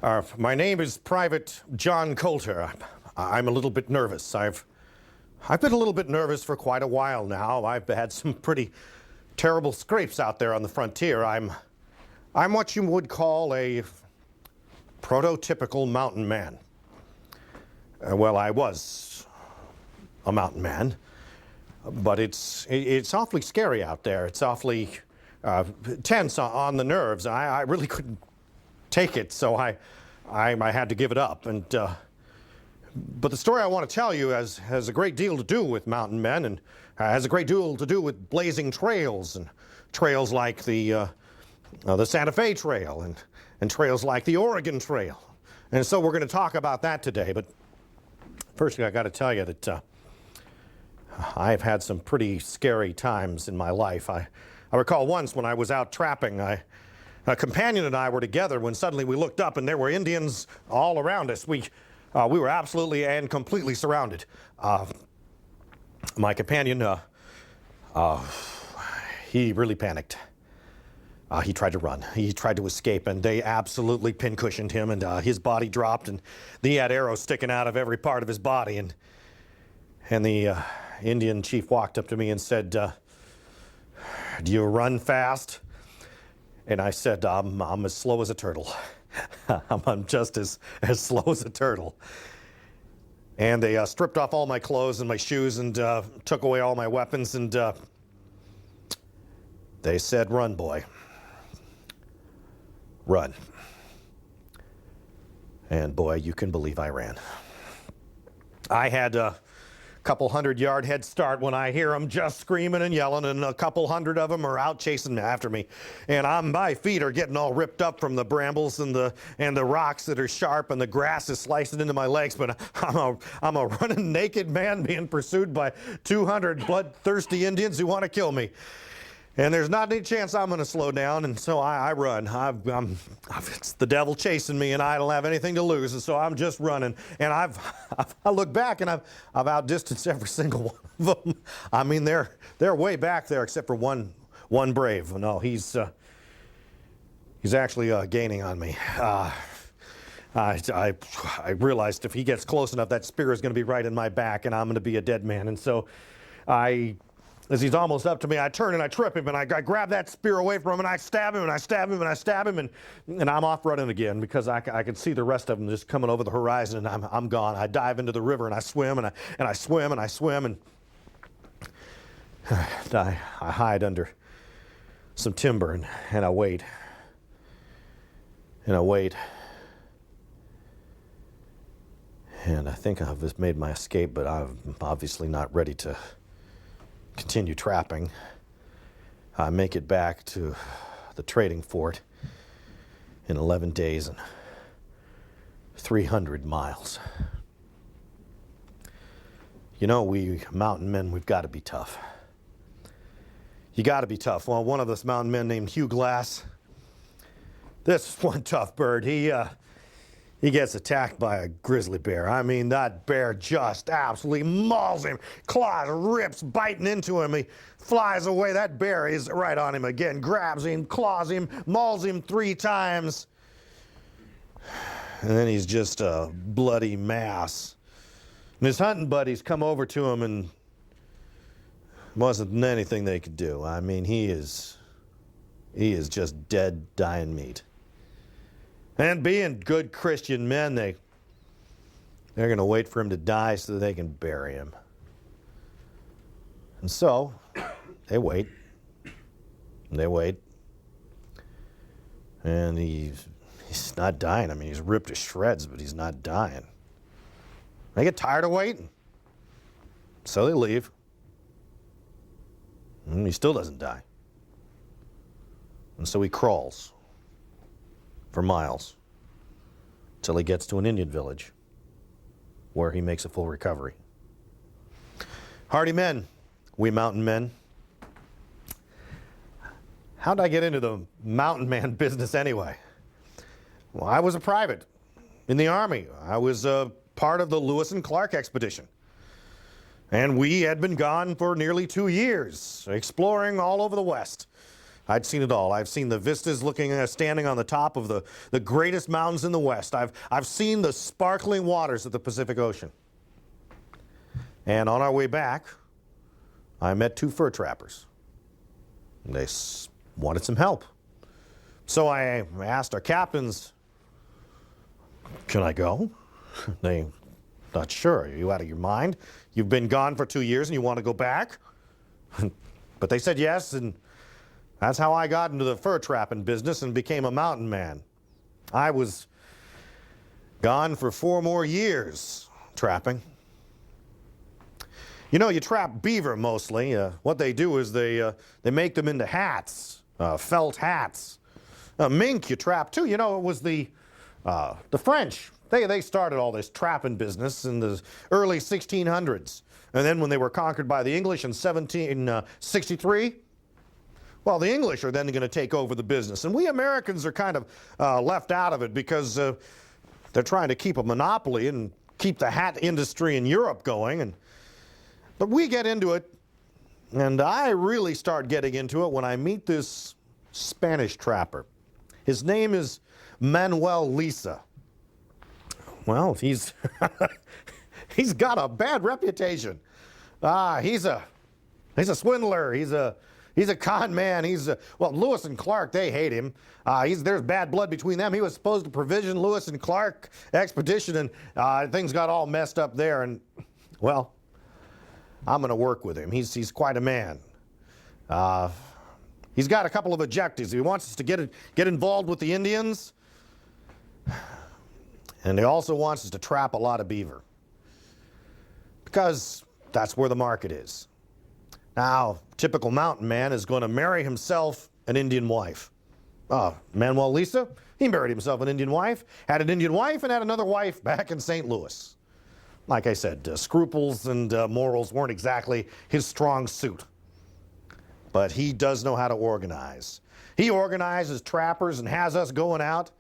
My name is Private John Coulter. I'm a little bit nervous. I've been a little bit nervous for quite a while now. I've had some pretty terrible scrapes out there on the frontier. I'm what you would call a prototypical mountain man. Well, I was a mountain man, but it's awfully scary out there. It's awfully tense on the nerves. I really couldn't take it, so I had to give it up. But the story I want to tell you has a great deal to do with mountain men, and has a great deal to do with blazing trails, and trails like the Santa Fe Trail, and trails like the Oregon Trail. And so we're going to talk about that today. But first, I got to tell you that I've had some pretty scary times in my life. I recall once when I was out trapping, a companion and I were together when suddenly we looked up and there were Indians all around us. We were absolutely and completely surrounded. My companion, he really panicked. He tried to run. He tried to escape, and they absolutely pincushioned him, and his body dropped, and he had arrows sticking out of every part of his body. And the Indian chief walked up to me and said, "Do you run fast?" And I said, I'm as slow as a turtle. I'm just as slow as a turtle. And they stripped off all my clothes and my shoes and took away all my weapons, and they said, "Run, boy. Run." And boy, you can believe I ran. I had a couple 100-yard head start when I hear them just screaming and yelling, and a couple hundred of them are out chasing after me. And my feet are getting all ripped up from the brambles and the rocks that are sharp, and the grass is slicing into my legs. But I'm a running naked man being pursued by 200 bloodthirsty Indians who want to kill me. And there's not any chance I'm going to slow down, and so I run. It's the devil chasing me, and I don't have anything to lose, and so I'm just running. And I look back, and I've outdistanced every single one of them. I mean, they're way back there, except for one brave. No, he's actually gaining on me. I realized if he gets close enough, that spear is going to be right in my back, and I'm going to be a dead man. And so as he's almost up to me, I turn and I trip him, and I grab that spear away from him, and I stab him, and I stab him, and I stab him, and I'm off running again because I can see the rest of them just coming over the horizon, and I'm gone. I dive into the river, and I swim, and I swim, and I swim, and I hide under some timber, and I wait, and I wait, and I think I've just made my escape, but I'm obviously not ready to continue trapping. I make it back to the trading fort in 11 days and 300 miles. You know, we mountain men, we've got to be tough. You got to be tough. Well, one of us mountain men named Hugh Glass, this one tough bird, he gets attacked by a grizzly bear. I mean, that bear just absolutely mauls him, claws, rips, biting into him. He flies away. That bear is right on him again, grabs him, claws him, mauls him 3 times. And then he's just a bloody mass. And his hunting buddies come over to him, and wasn't anything they could do. I mean, he is just dead, dying meat. And being good Christian men, they're going to wait for him to die so that they can bury him. And so they wait. And they wait. And he's not dying. I mean, he's ripped to shreds, but he's not dying. They get tired of waiting. So they leave. And he still doesn't die. And so he crawls for miles till he gets to an Indian village where he makes a full recovery. Hardy men, we mountain men. How'd I get into the mountain man business anyway? Well, I was a private in the Army. I was a part of the Lewis and Clark expedition. And we had been gone for nearly 2 years, exploring all over the West. I'd seen it all. I've seen the vistas standing on the top of the greatest mountains in the West. I've seen the sparkling waters of the Pacific Ocean. And on our way back, I met two fur trappers. They wanted some help. So I asked our captains, can I go? They, not sure. Are you out of your mind? You've been gone for 2 years and you want to go back? But they said yes, and that's how I got into the fur trapping business and became a mountain man. I was gone for 4 more years trapping. You know, you trap beaver mostly. What they do is they make them into hats, felt hats. Mink you trap too. You know, it was the French. They started all this trapping business in the early 1600s. And then when they were conquered by the English in 1763, well, the English are then going to take over the business. And we Americans are kind of left out of it because they're trying to keep a monopoly and keep the hat industry in Europe going. But we get into it, and I really start getting into it when I meet this Spanish trapper. His name is Manuel Lisa. Well, he's got a bad reputation. He's a swindler. He's a con man. Well, Lewis and Clark, they hate him. There's bad blood between them. He was supposed to provision Lewis and Clark expedition, and things got all messed up there. And well, I'm going to work with him. He's quite a man. He's got a couple of objectives. He wants us to get involved with the Indians, and he also wants us to trap a lot of beaver, because that's where the market is. Now, typical mountain man is going to marry himself an Indian wife. Manuel Lisa, he married himself an Indian wife, had an Indian wife, and had another wife back in St. Louis. Like I said, scruples and morals weren't exactly his strong suit. But he does know how to organize. He organizes trappers and has us going out.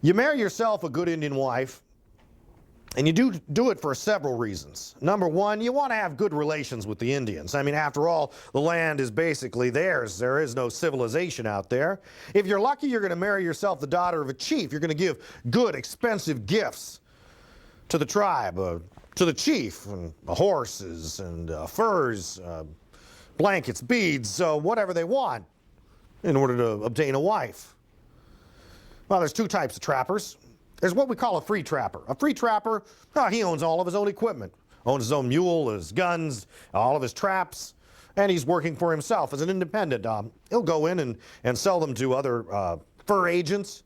You marry yourself a good Indian wife, and you do it for several reasons. Number one, you want to have good relations with the Indians. I mean, after all, the land is basically theirs. There is no civilization out there. If you're lucky, you're going to marry yourself the daughter of a chief. You're going to give good, expensive gifts to the tribe, to the chief, and horses and furs, blankets, beads, whatever they want in order to obtain a wife. Well, there's two types of trappers. There's what we call a free trapper. A free trapper, he owns all of his own equipment, owns his own mule, his guns, all of his traps, and he's working for himself as an independent. He'll go in and sell them to other fur agents.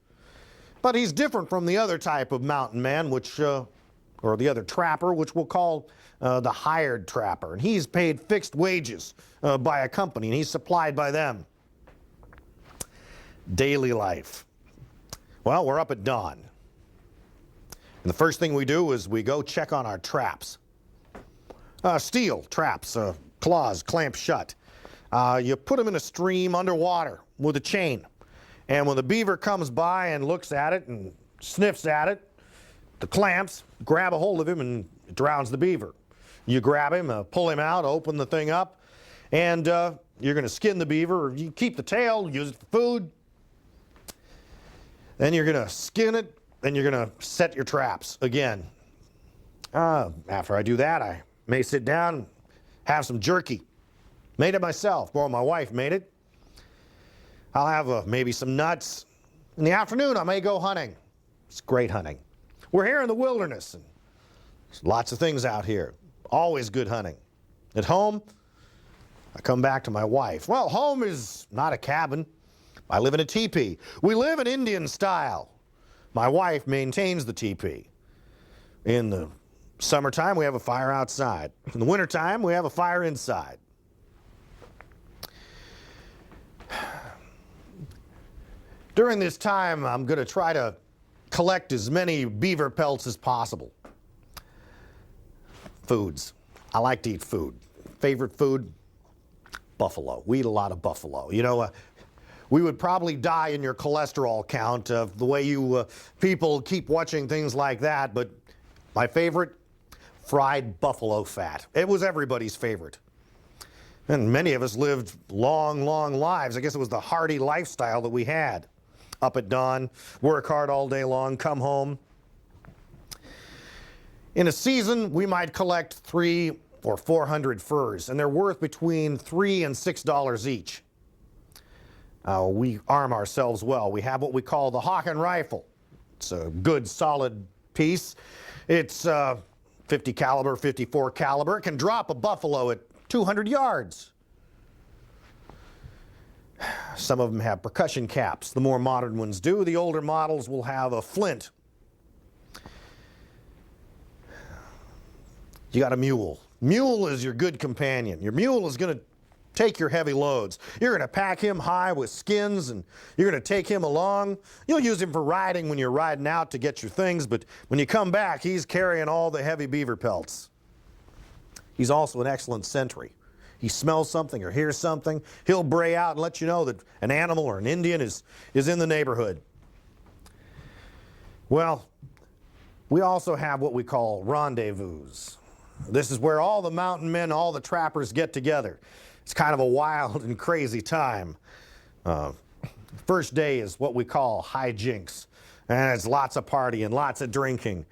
But he's different from the other type of mountain man, or the other trapper, which we'll call the hired trapper. And he's paid fixed wages by a company, and he's supplied by them. Daily life. Well, we're up at dawn. And the first thing we do is we go check on our traps. Steel traps, claws clamped shut. You put them in a stream underwater with a chain. And when the beaver comes by and looks at it and sniffs at it, the clamps grab a hold of him and it drowns the beaver. You grab him, pull him out, open the thing up, and you're going to skin the beaver. You keep the tail, use it for food. Then you're going to skin it, then you're going to set your traps again. After I do that, I may sit down, have some jerky. Made it myself. Well, my wife made it. I'll have maybe some nuts. In the afternoon, I may go hunting. It's great hunting. We're here in the wilderness, and there's lots of things out here. Always good hunting. At home, I come back to my wife. Well, home is not a cabin. I live in a teepee. We live in Indian style. My wife maintains the teepee. In the summertime, we have a fire outside. In the wintertime, we have a fire inside. During this time, I'm going to try to collect as many beaver pelts as possible. Foods. I like to eat food. Favorite food? Buffalo. We eat a lot of buffalo. You know, we would probably die in your cholesterol count of the way you people keep watching things like that, but my favorite? Fried buffalo fat. It was everybody's favorite. And many of us lived long, long lives. I guess it was the hardy lifestyle that we had. Up at dawn, work hard all day long, come home. In a season, we might collect 300 or 400 furs, and they're worth between $3 and $6 each. We arm ourselves well. We have what we call the Hawken rifle. It's a good, solid piece. It's 50 caliber, 54 caliber. It can drop a buffalo at 200 yards. Some of them have percussion caps. The more modern ones do. The older models will have a flint. You got a mule. Mule is your good companion. Your mule is going to take your heavy loads. You're going to pack him high with skins, and you're going to take him along. You'll use him for riding when you're riding out to get your things, but when you come back, he's carrying all the heavy beaver pelts. He's also an excellent sentry. He smells something or hears something, he'll bray out and let you know that an animal or an Indian is in the neighborhood. Well, we also have what we call rendezvous. This is where all the mountain men, all the trappers get together. It's kind of a wild and crazy time. First day is what we call hijinks, and it's lots of partying, lots of drinking.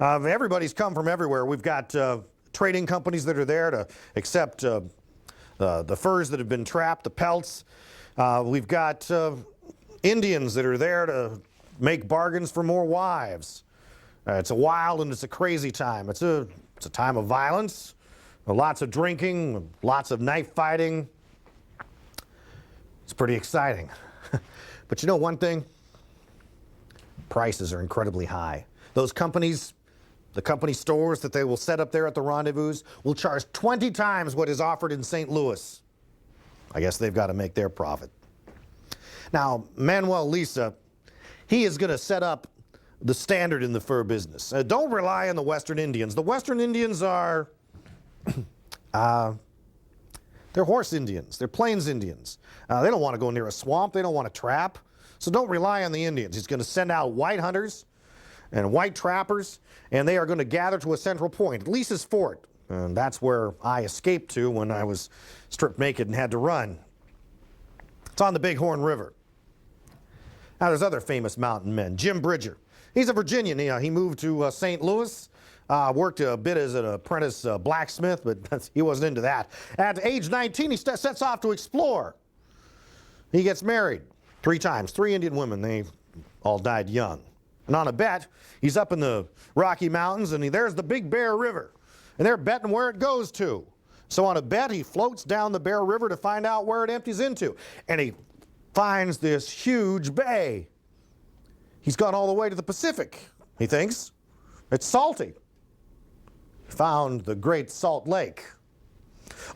Everybody's come from everywhere. We've got trading companies that are there to accept the furs that have been trapped, the pelts. We've got Indians that are there to make bargains for more wives. It's a wild and it's a crazy time. It's a time of violence, lots of drinking, lots of knife fighting. It's pretty exciting. But you know one thing? Prices are incredibly high. Those companies, the company stores that they will set up there at the rendezvous will charge 20 times what is offered in St. Louis. I guess they've got to make their profit. Now, Manuel Lisa, he is going to set up the standard in the fur business. Don't rely on the Western Indians. The Western Indians are, they're horse Indians. They're plains Indians. They don't want to go near a swamp. They don't want to trap. So don't rely on the Indians. He's going to send out white hunters and white trappers, and they are going to gather to a central point, Lisa's Fort. And that's where I escaped to when I was stripped naked and had to run. It's on the Bighorn River. Now, there's other famous mountain men. Jim Bridger. He's a Virginian. He moved to St. Louis, worked a bit as an apprentice blacksmith, but he wasn't into that. At age 19, he sets off to explore. He gets married 3 times, 3 Indian women. They all died young. And on a bet, he's up in the Rocky Mountains, and there's the Big Bear River. And they're betting where it goes to. So on a bet, he floats down the Bear River to find out where it empties into. And he finds this huge bay. He's gone all the way to the Pacific, he thinks. It's salty. Found the Great Salt Lake.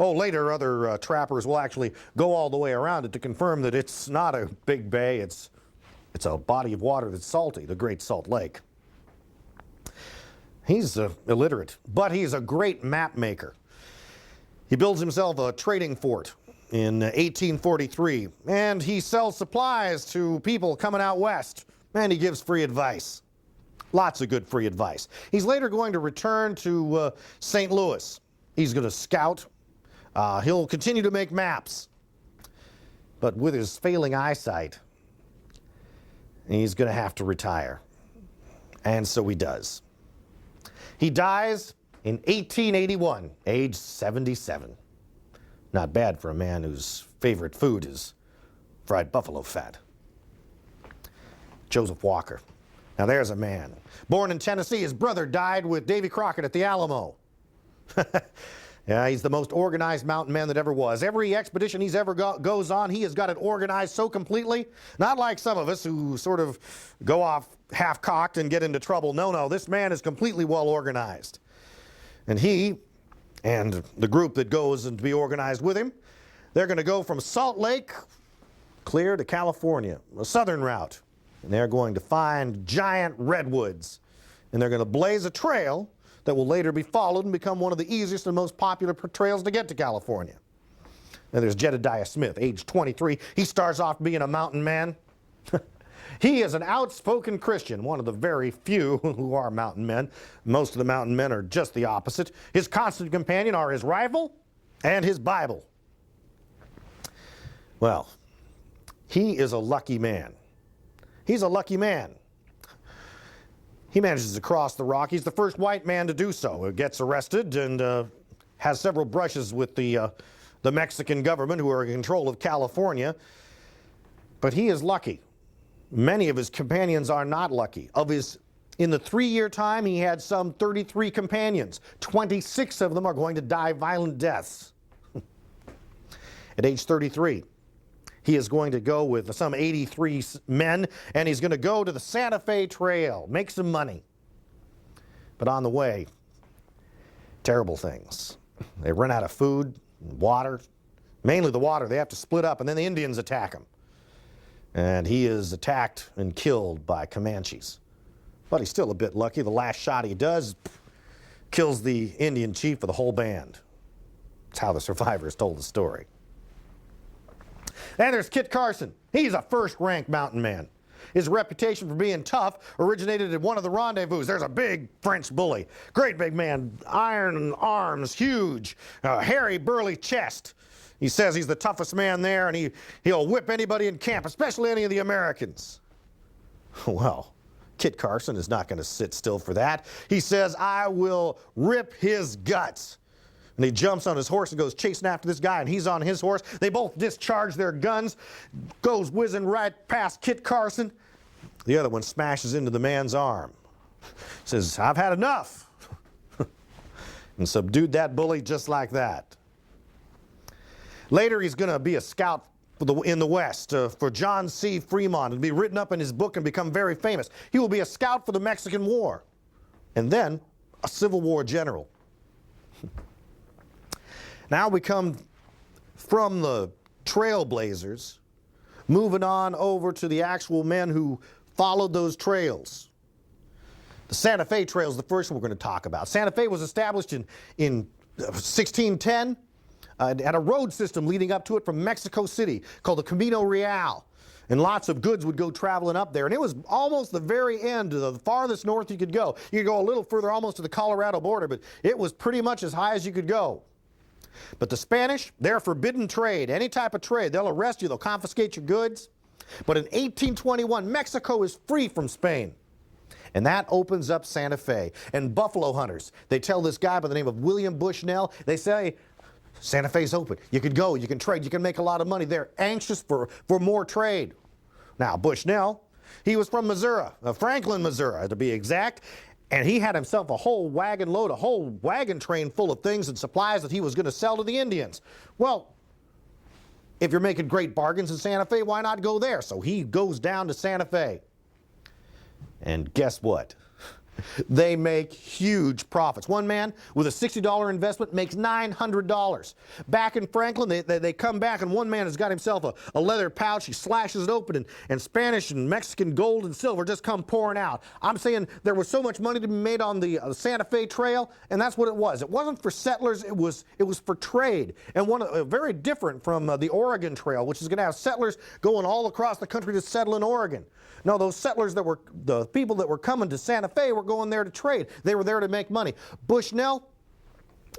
Oh, later other trappers will actually go all the way around it to confirm that it's not a big bay, it's a body of water that's salty, the Great Salt Lake. He's illiterate, but he's a great map maker. He builds himself a trading fort in 1843, and he sells supplies to people coming out west, and he gives free advice. Lots of good free advice. He's later going to return to St. Louis. He's going to scout. He'll continue to make maps. But with his failing eyesight, he's going to have to retire. And so he does. He dies in 1881, age 77. Not bad for a man whose favorite food is fried buffalo fat. Joseph Walker. Now there's a man. Born in Tennessee, his brother died with Davy Crockett at the Alamo. Yeah, he's the most organized mountain man that ever was. Every expedition he's ever goes on, he has got it organized so completely. Not like some of us who sort of go off half-cocked and get into trouble. No, this man is completely well organized. And he and the group that goes and to be organized with him, they're going to go from Salt Lake clear to California, a southern route. And they're going to find giant redwoods. And they're going to blaze a trail that will later be followed and become one of the easiest and most popular trails to get to California. And there's Jedediah Smith, age 23. He starts off being a mountain man. He is an outspoken Christian, one of the very few who are mountain men. Most of the mountain men are just the opposite. His constant companion are his rifle and his Bible. Well, he is a lucky man. He's a lucky man. He manages to cross the Rockies, the first white man to do so. He gets arrested and has several brushes with the Mexican government, who are in control of California. But he is lucky. Many of his companions are not lucky. In the 3-year time, he had some 33 companions. 26 of them are going to die violent deaths. At age 33, he is going to go with some 83 men, and he's going to go to the Santa Fe Trail, make some money. But on the way, terrible things. They run out of food, water, mainly the water. They have to split up, and then the Indians attack him. And he is attacked and killed by Comanches. But he's still a bit lucky. The last shot he does kills the Indian chief of the whole band. That's how the survivors told the story. And there's Kit Carson. He's a first-rank mountain man. His reputation for being tough originated at one of the rendezvous. There's a big French bully. Great big man, iron arms, huge, hairy, burly chest. He says he's the toughest man there, and he'll whip anybody in camp, especially any of the Americans. Well, Kit Carson is not going to sit still for that. He says, I will rip his guts. And he jumps on his horse and goes chasing after this guy, and he's on his horse. They both discharge their guns, goes whizzing right past Kit Carson. The other one smashes into the man's arm. Says, I've had enough. And subdued that bully just like that. Later, he's going to be a scout in the West for John C. Fremont and be written up in his book and become very famous. He will be a scout for the Mexican War and then a Civil War general. Now we come from the trailblazers, moving on over to the actual men who followed those trails. The Santa Fe Trail is the first one we're going to talk about. Santa Fe was established in 1610. Had a road system leading up to it from Mexico City called the Camino Real. And lots of goods would go traveling up there. And it was almost the very end, the farthest north you could go. You could go a little further, almost to the Colorado border, but it was pretty much as high as you could go. But the Spanish, they're forbidden trade, any type of trade. They'll arrest you, they'll confiscate your goods. But in 1821, Mexico is free from Spain. And that opens up Santa Fe. And buffalo hunters, they tell this guy by the name of William Bushnell, they say, Santa Fe's open. You can go, you can trade, you can make a lot of money. They're anxious for more trade. Now, Bushnell, he was from Missouri, Franklin, Missouri to be exact, and he had himself a whole wagon load, a whole wagon train full of things and supplies that he was going to sell to the Indians. Well, if you're making great bargains in Santa Fe, why not go there? So he goes down to Santa Fe. And guess what? They make huge profits. One man with a $60 investment makes $900. Back in Franklin, they come back, and one man has got himself a leather pouch. He slashes it open, and Spanish and Mexican gold and silver just come pouring out. I'm saying there was so much money to be made on the Santa Fe Trail, and that's what it was. It wasn't for settlers. It was for trade, and very different from the Oregon Trail, which is going to have settlers going all across the country to settle in Oregon. No, those settlers the people that were coming to Santa Fe were going there to trade. They were there to make money. Bushnell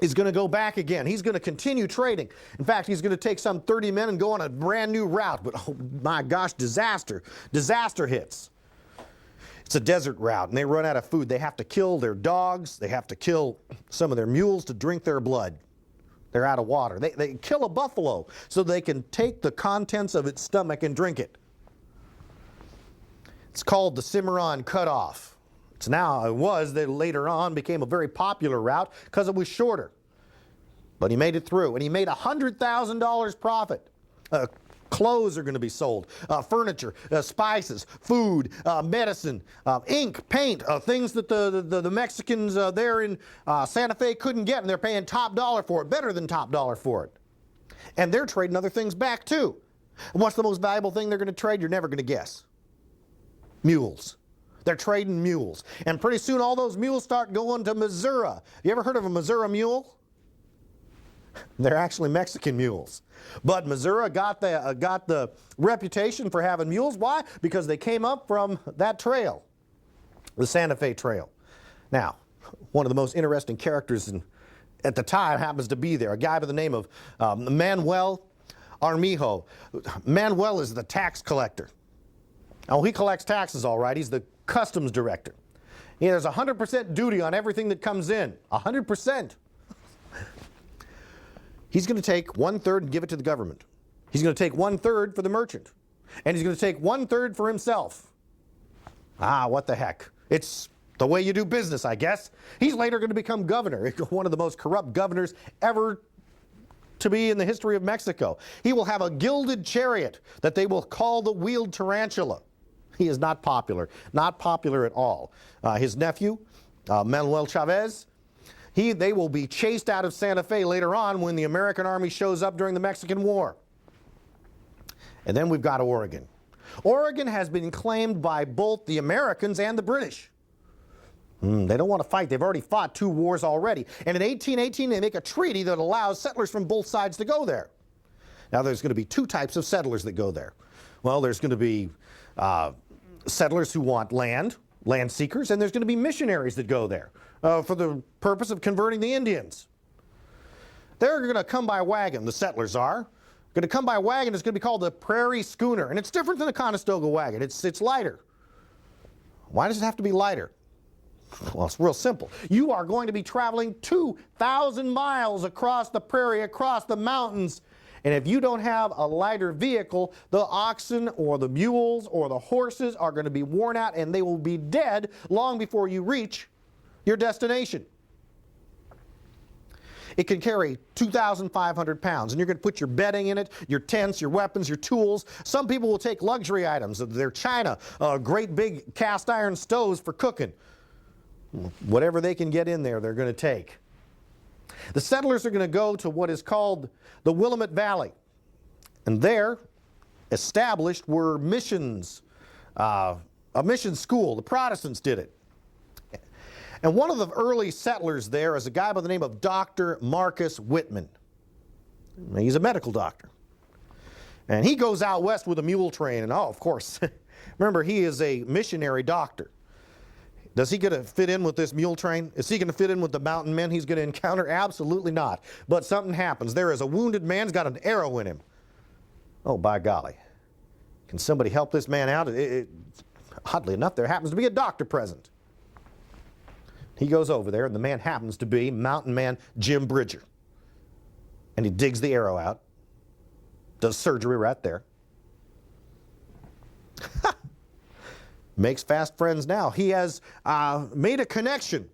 is going to go back again. He's going to continue trading. In fact, he's going to take some 30 men and go on a brand new route. But oh my gosh, disaster hits. It's a desert route, and they run out of food. They have to kill their dogs. They have to kill some of their mules to drink their blood. They're out of water. They kill a buffalo so they can take the contents of its stomach and drink it. It's called the Cimarron Cutoff. They later on became a very popular route because it was shorter. But he made it through, and he made $100,000 profit. Clothes are going to be sold, furniture, spices, food, medicine, ink, paint, things that the Mexicans there in Santa Fe couldn't get, and they're paying top dollar for it, better than top dollar for it. And they're trading other things back too. And what's the most valuable thing they're going to trade? You're never going to guess. Mules. They're trading mules. And pretty soon all those mules start going to Missouri. You ever heard of a Missouri mule? They're actually Mexican mules. But Missouri got the reputation for having mules. Why? Because they came up from that trail, the Santa Fe Trail. Now, one of the most interesting characters at the time happens to be there, a guy by the name of Manuel Armijo. Manuel is the tax collector. Oh, he collects taxes all right. He's the customs director. There's 100% duty on everything that comes in. 100%. He's going to take 1/3 and give it to the government. He's going to take 1/3 for the merchant. And he's going to take 1/3 for himself. What the heck. It's the way you do business, I guess. He's later going to become governor, one of the most corrupt governors ever to be in the history of Mexico. He will have a gilded chariot that they will call the wheeled tarantula. He is not popular at all. His nephew, Manuel Chavez, they will be chased out of Santa Fe later on when the American army shows up during the Mexican War. And then we've got Oregon. Oregon has been claimed by both the Americans and the British. They don't want to fight. They've already fought 2 wars already. And in 1818, they make a treaty that allows settlers from both sides to go there. Now, there's going to be 2 types of settlers that go there. Well, there's going to be settlers who want land seekers, and there's going to be missionaries that go there for the purpose of converting the Indians. They're going to come by wagon, the settlers are. Going to come by wagon. It's going to be called the Prairie Schooner, and it's different than a Conestoga wagon. It's lighter. Why does it have to be lighter? Well, it's real simple. You are going to be traveling 2,000 miles across the prairie, across the mountains, and if you don't have a lighter vehicle, the oxen or the mules or the horses are going to be worn out and they will be dead long before you reach your destination. It can carry 2,500 pounds, and you're going to put your bedding in it, your tents, your weapons, your tools. Some people will take luxury items, their china, great big cast iron stoves for cooking. Whatever they can get in there, they're going to take. The settlers are going to go to what is called the Willamette Valley. And there, established were missions, a mission school. The Protestants did it. And one of the early settlers there is a guy by the name of Dr. Marcus Whitman. He's a medical doctor. And he goes out west with a mule train. And of course, remember, he is a missionary doctor. Does he get to fit in with this mule train? Is he going to fit in with the mountain men he's going to encounter? Absolutely not. But something happens. There is a wounded man who's got an arrow in him. Oh, by golly. Can somebody help this man out? Oddly enough, there happens to be a doctor present. He goes over there, and the man happens to be mountain man Jim Bridger. And he digs the arrow out, does surgery right there. Makes fast friends now. He has made a connection.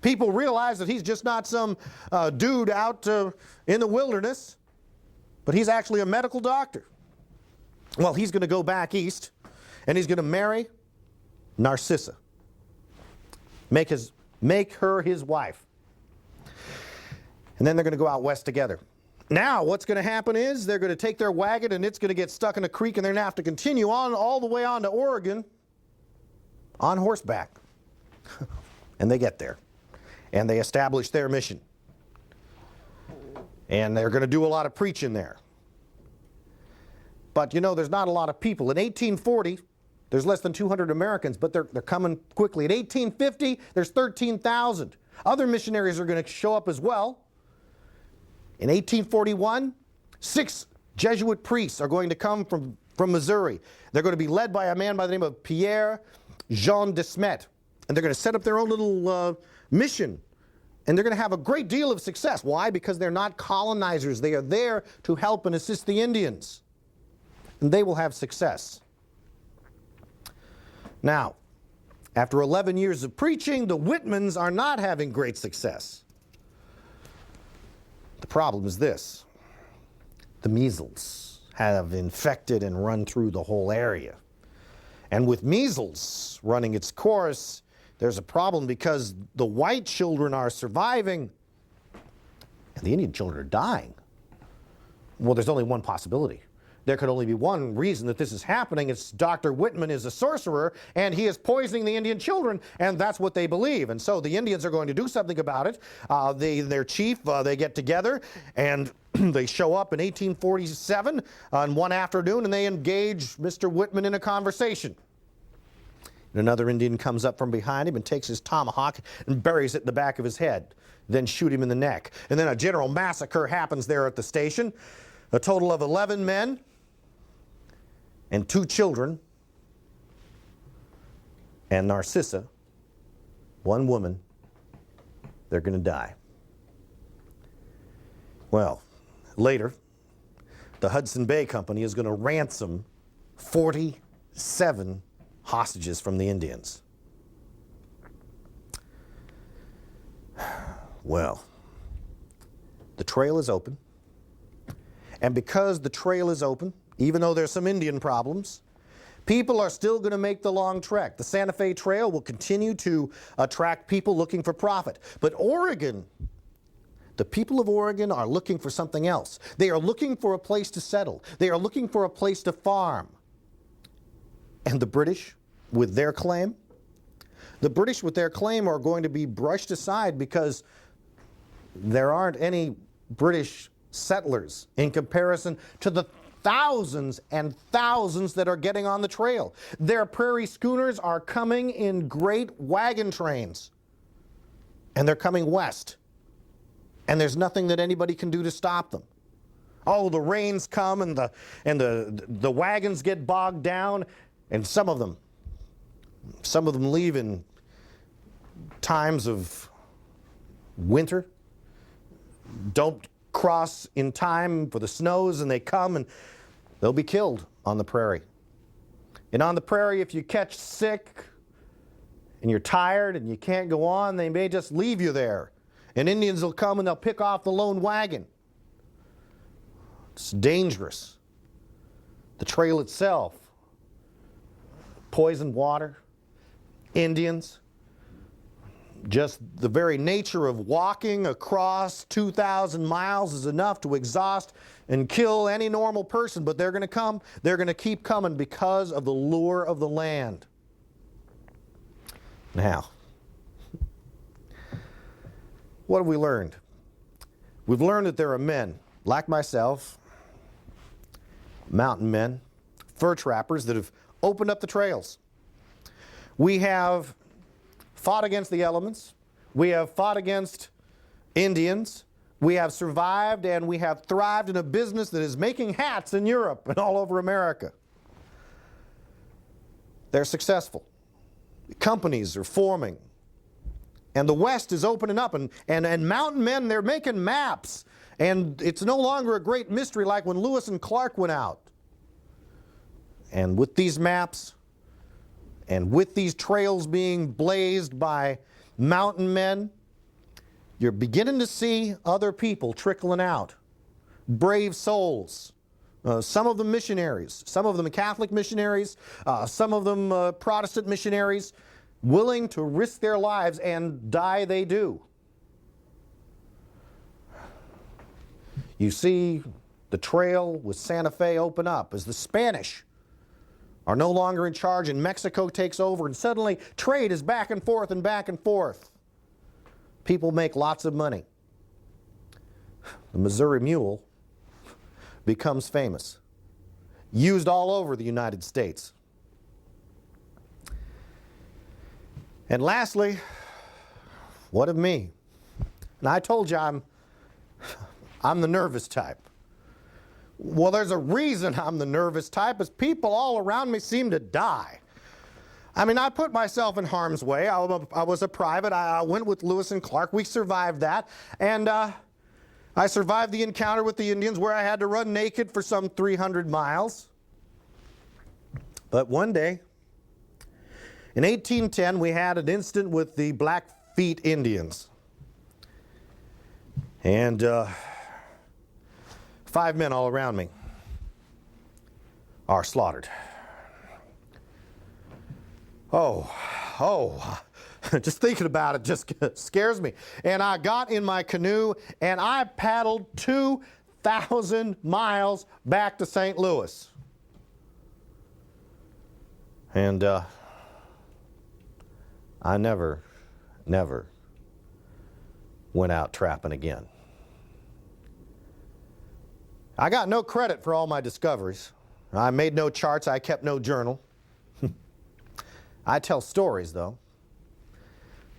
People realize that he's just not some dude out in the wilderness, but he's actually a medical doctor. Well, he's going to go back east, and he's going to marry Narcissa. Make her his wife. And then they're going to go out west together. Now, what's going to happen is they're going to take their wagon, and it's going to get stuck in a creek, and they're going to have to continue on all the way on to Oregon on horseback. And they get there. And they establish their mission. And they're going to do a lot of preaching there. But, there's not a lot of people. In 1840, there's less than 200 Americans, but they're coming quickly. In 1850, there's 13,000. Other missionaries are going to show up as well. In 1841, 6 Jesuit priests are going to come from Missouri. They're going to be led by a man by the name of Pierre Jean de Smet. And they're going to set up their own little mission. And they're going to have a great deal of success. Why? Because they're not colonizers. They are there to help and assist the Indians. And they will have success. Now, after 11 years of preaching, the Whitmans are not having great success. The problem is this. The measles have infected and run through the whole area. And with measles running its course, there's a problem because the white children are surviving and the Indian children are dying. Well, there's only one possibility. There could only be one reason that this is happening. It's Dr. Whitman is a sorcerer, and he is poisoning the Indian children, and that's what they believe. And so the Indians are going to do something about it. Their chief, they get together, and they show up in 1847 on one afternoon, and they engage Mr. Whitman in a conversation. And another Indian comes up from behind him and takes his tomahawk and buries it in the back of his head, then shoot him in the neck. And then a general massacre happens there at the station. A total of 11 men and 2 children, and Narcissa, 1 woman, they're going to die. Well, later, the Hudson Bay Company is going to ransom 47 hostages from the Indians. Well, the trail is open. And because the trail is open, even though there's some Indian problems, people are still going to make the long trek. The Santa Fe Trail will continue to attract people looking for profit. But Oregon, the people of Oregon are looking for something else. They are looking for a place to settle. They are looking for a place to farm. And the British, with their claim, are going to be brushed aside because there aren't any British settlers in comparison to the thousands and thousands that are getting on the trail. Their prairie schooners are coming in great wagon trains, and they're coming west, and there's nothing that anybody can do to stop them. Oh, the rains come and the wagons get bogged down, and some of them leave in times of winter, don't cross in time for the snows, and they come and they'll be killed on the prairie. And on the prairie, if you catch sick and you're tired and you can't go on, they may just leave you there. And Indians will come and they'll pick off the lone wagon. It's dangerous. The trail itself, poisoned water, Indians, just the very nature of walking across 2,000 miles is enough to exhaust and kill any normal person, but they're going to come, they're going to keep coming because of the lure of the land. Now, what have we learned? We've learned that there are men, like myself, mountain men, fur trappers that have opened up the trails. We have fought against the elements. We have fought against Indians. We have survived and we have thrived in a business that is making hats in Europe and all over America. They're successful. Companies are forming. And the West is opening up. And mountain men, they're making maps. And it's no longer a great mystery like when Lewis and Clark went out. And with these maps, and with these trails being blazed by mountain men, you're beginning to see other people trickling out. Brave souls. Some of them missionaries. Some of them Catholic missionaries. Some of them Protestant missionaries. Willing to risk their lives, and die they do. You see the trail with Santa Fe open up as the Spanish are no longer in charge and Mexico takes over, and suddenly trade is back and forth and back and forth. People make lots of money. The Missouri Mule becomes famous, used all over the United States. And lastly, what of me? And I told you I'm the nervous type. Well, there's a reason I'm the nervous type, is people all around me seem to die. I mean, I put myself in harm's way. I was a private. I went with Lewis and Clark. We survived that. And I survived the encounter with the Indians where I had to run naked for some 300 miles. But one day, in 1810, we had an incident with the Blackfeet Indians. And 5 men all around me are slaughtered. Just thinking about it just scares me. And I got in my canoe and I paddled 2,000 miles back to St. Louis. And I never went out trapping again. I got no credit for all my discoveries. I made no charts. I kept no journal. I tell stories, though.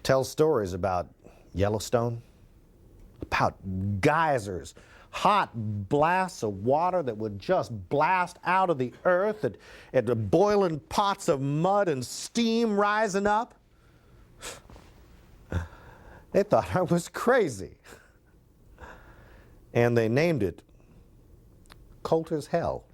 Tell stories about Yellowstone, about geysers, hot blasts of water that would just blast out of the earth and the boiling pots of mud and steam rising up. They thought I was crazy. And they named it Coulter's Hell.